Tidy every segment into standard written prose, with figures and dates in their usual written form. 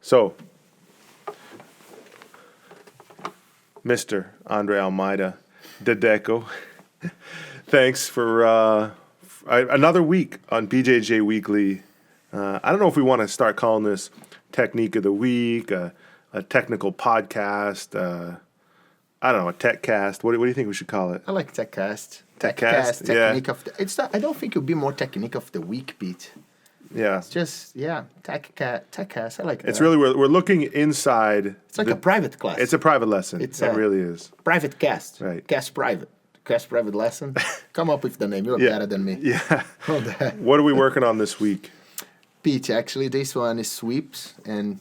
So, Mr. Andre Almeida, Dedeco, thanks for another week on BJJ Weekly. I don't know if we want to start calling this Technique of the Week, a technical podcast, I don't know, a tech cast. What do you think we should call it? I like TechCast. TechCast, Technique of the, it's not, I don't think it would be more Technique of the Week, Pete. Yeah. It's just, TechCast. I like that. It's really, we're looking inside. It's like a private class. It's a private lesson. It really is. Private cast. Right. Cast private lesson. Come up with the name. You're better than me. Yeah. On that. What are we working on this week? Pete, actually, this one is sweeps. And,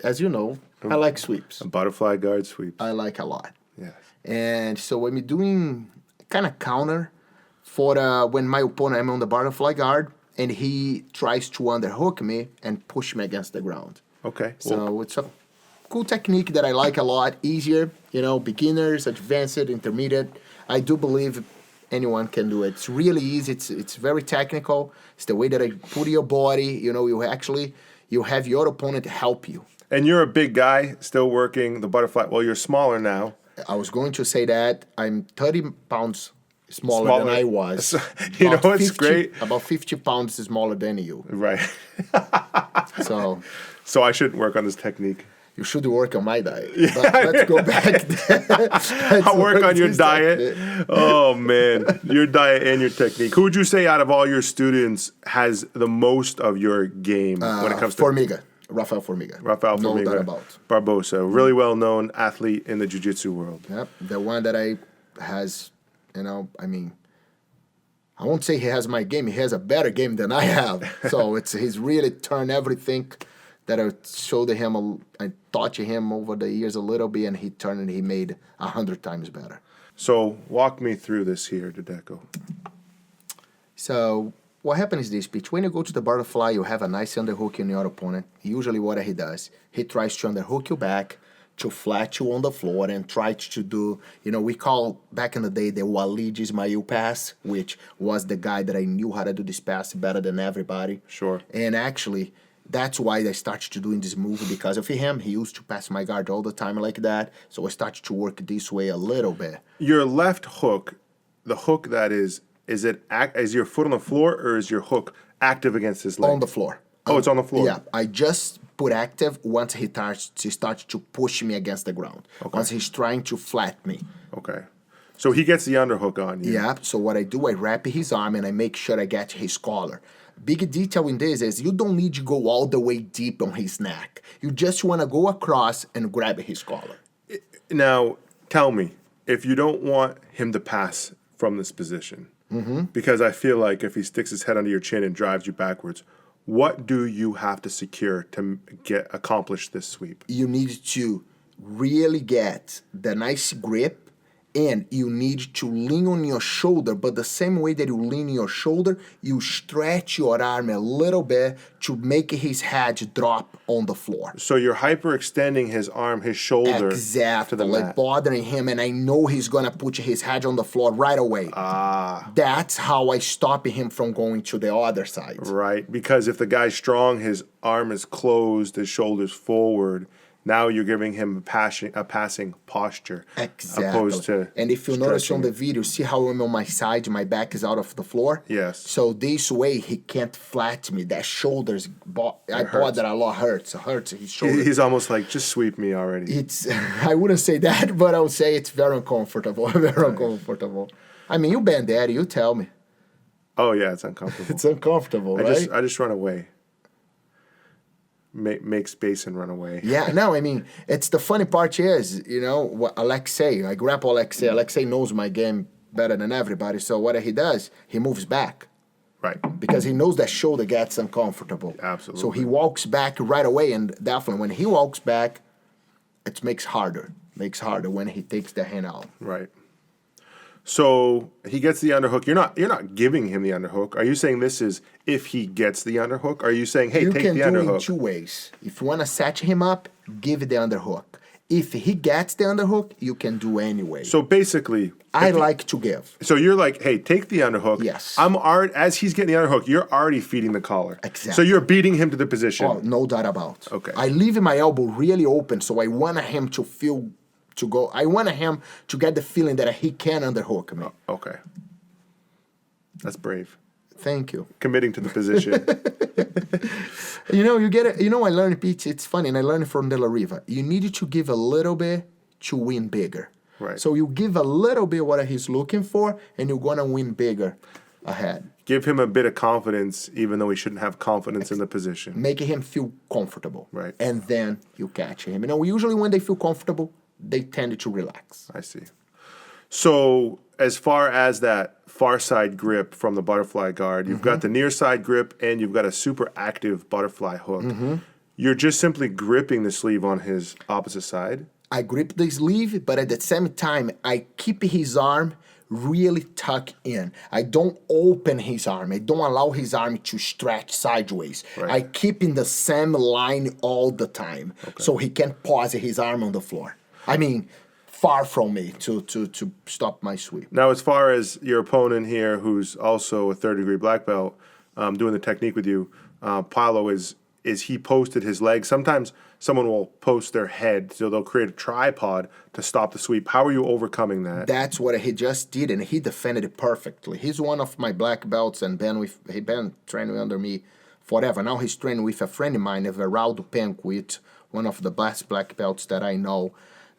as you know, I like sweeps. A butterfly guard sweeps. I like a lot. Yes. And so I'm doing kind of counter for when my opponent, I'm on the butterfly guard, and he tries to underhook me and push me against the ground. Okay. So it's a cool technique that I like a lot. Easier, beginners, advanced, intermediate. I do believe anyone can do it. It's really easy. It's very technical. It's the way that I put your body. You have your opponent help you. And you're a big guy, still working the butterfly. Well, you're smaller now. I was going to say that I'm 30 pounds smaller than I was. So, it's great. About 50 pounds smaller than you. Right. So I shouldn't work on this technique. you should work on my diet. But let's go back there. I'll work on your diet. Oh, man. Your diet and your technique. Who would you say out of all your students has the most of your game when it comes to... Formiga. Rafael Formiga. No doubt about. Barbosa, really well-known athlete in the jiu-jitsu world. Yep. The one that has, I won't say he has my game. He has a better game than I have. So he's really turned everything that I showed him, I taught him over the years a little bit, and he made 100 times better. So walk me through this here, Dedeco. So what happens is this, Pitch. When you go to the butterfly, you have a nice underhook in your opponent. Usually what he does, he tries to underhook you back, to flat you on the floor, and try to do, we call back in the day the Walid Ismail pass, which was the guy that I knew how to do this pass better than everybody. Sure. And actually, that's why I started to doing this move because of him. He used to pass my guard all the time like that. So I started to work this way a little bit. Your left hook, the hook that is your foot on the floor or is your hook active against his leg? On the floor. Oh, it's on the floor? Yeah. I just put active once he starts to push me against the ground. Okay. Once he's trying to flat me. Okay. So he gets the underhook on you. Yeah. So what I do, I wrap his arm and I make sure I get his collar. Big detail in this is you don't need to go all the way deep on his neck. You just want to go across and grab his collar. Now, tell me, if you don't want him to pass from this position, because I feel like if he sticks his head under your chin and drives you backwards, what do you have to secure to accomplish this sweep? You need to really get the nice grip, and you need to lean on your shoulder, but the same way that you lean your shoulder, you stretch your arm a little bit to make his head drop on the floor. So you're hyperextending his arm, his shoulder exactly, to the mat. Bothering him, and I know he's going to put his head on the floor right away. That's how I stop him from going to the other side. Right, because if the guy's strong, his arm is closed, his shoulder's forward. Now you're giving him a passing posture. Exactly. Opposed to and if you notice on the video, see how I'm on my side, my back is out of the floor? Yes. So this way, he can't flat me. That shoulder's, I bother a lot, hurts his shoulder. He's almost like, just sweep me already. I wouldn't say that, but I would say it's very uncomfortable, uncomfortable. I mean, you been there, you tell me. Oh, yeah, it's uncomfortable. It's uncomfortable, right? I just run away. Make space and run away. Yeah, no, I mean, it's the funny part is, what Alexei, I grab Alexei. Alexei knows my game better than everybody. So what he does, he moves back. Right. Because he knows that shoulder gets uncomfortable. Absolutely. So he walks back right away, and definitely when he walks back, it makes harder. Makes harder when he takes the hand out. Right. So he gets the underhook. You're not giving him the underhook. Are you saying this is if he gets the underhook? Are you saying, hey, take the underhook? You can do it in two ways. If you want to set him up, give it the underhook. if he gets the underhook, you can do anyway. So basically, I like to give. so you're like, hey, take the underhook. Yes. I'm already, as he's getting the underhook, you're already feeding the collar. Exactly. So you're beating him to the position. Oh, no doubt about. Okay. I leave my elbow really open, so I want him to feel to go. I want him to get the feeling that he can underhook me. Okay. That's brave. Thank you. Committing to the position. You get it. I learned, Pete. It's funny, and I learned from De La Riva. You need to give a little bit to win bigger. Right. So you give a little bit what he's looking for, and you're gonna win bigger ahead. Give him a bit of confidence, even though he shouldn't have confidence in the position. Making him feel comfortable. Right. And then you catch him. Usually when they feel comfortable, they tend to relax. I see. So as far as that far side grip from the butterfly guard, you've got the near side grip and you've got a super active butterfly hook. You're just simply gripping the sleeve on his opposite side. I grip the sleeve, but at the same time, I keep his arm really tucked in. I don't open his arm. I don't allow his arm to stretch sideways. Right. I keep in the same line all the time, so he can pause his arm on the floor. I mean, far from me to stop my sweep. Now, as far as your opponent here, who's also a third-degree black belt, doing the technique with you, Paulo, is he posted his legs. Sometimes someone will post their head, so they'll create a tripod to stop the sweep. How are you overcoming that? That's what he just did, and he defended it perfectly. He's one of my black belts, and he been training under me forever. Now he's training with a friend of mine, Everaldo Penquit, one of the best black belts that I know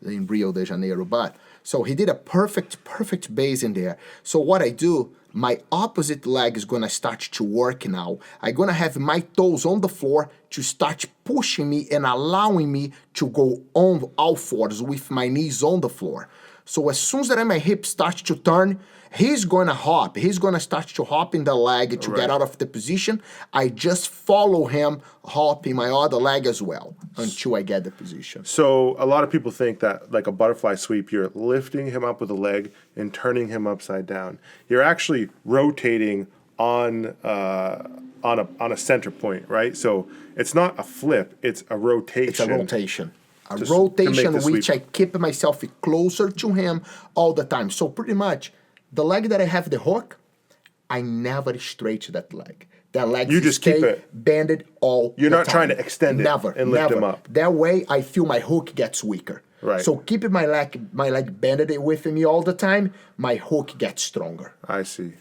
in Rio de Janeiro. But so he did a perfect base in there. So what I do, my opposite leg is gonna start to work now. I'm gonna have my toes on the floor to start pushing me and allowing me to go on all fours with my knees on the floor. So as soon as that my hip starts to turn, he's gonna hop. He's gonna start to hop in the leg to get out of the position. I just follow him, hopping my other leg as well until I get the position. So a lot of people think that, like a butterfly sweep, you're lifting him up with a leg and turning him upside down. You're actually rotating on a center point, right? So it's not a flip; it's a rotation. It's a rotation. A to rotation make the which sweep. I keep myself closer to him all the time. So pretty much, the leg that I have the hook, I never stretch that leg. That leg You just keep stay it- bended all You're the not trying time. to extend it Never, and lift never. him up. That way, I feel my hook gets weaker. Right. So keeping my leg bended with me all the time, my hook gets stronger. I see.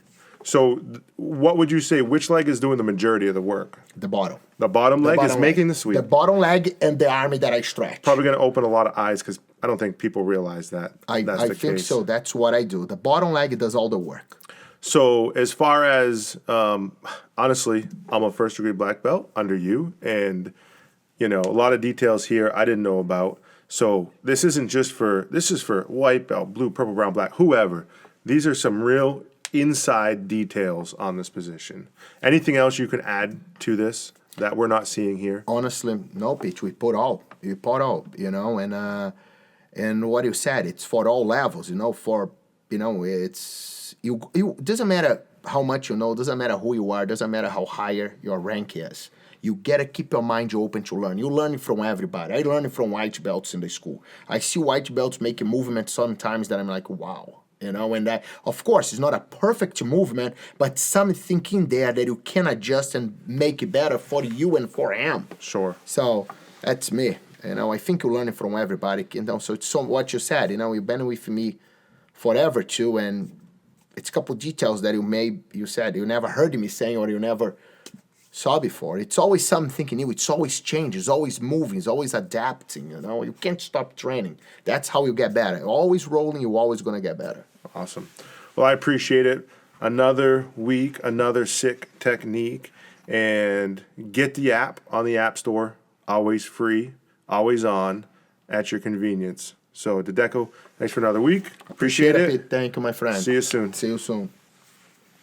So what would you say? Which leg is doing the majority of the work? The bottom. The bottom leg is bottom making leg. the sweep. The bottom leg and the arm that I stretch. Probably going to open a lot of eyes because I don't think people realize that. I the think case. so. That's what I do. The bottom leg does all the work. So as far as honestly, I'm a first degree black belt under you, and a lot of details here I didn't know about. So this is for white belt, blue, purple, brown, black, whoever. These are some real inside details on this position. Anything else you can add to this that we're not seeing here? Honestly, no, Pitch. We put all, and what you said, it's for all levels, it's you doesn't matter how much you know, doesn't matter who you are, doesn't matter how higher your rank is. You gotta keep your mind open to learn. You learn from everybody. I learn from white belts in the school. I see white belts making movements sometimes that I'm like, wow. And that, of course, it's not a perfect movement, but something in there that you can adjust and make it better for you and for him. Sure. So that's me. I think you learn from everybody. So it's what you said. You've been with me forever too, and it's a couple details that you said you never heard me saying or you never saw before. It's always something new. It's always changing. It's always moving. It's always adapting. You can't stop training. That's how you get better. Always rolling. You're always gonna get better. Awesome. Well, I appreciate it. Another week, another sick technique, and get the app on the App Store. Always free, always on, at your convenience. So, Dedeco, thanks for another week. Appreciate it. Thank you, my friend. See you soon. See you soon.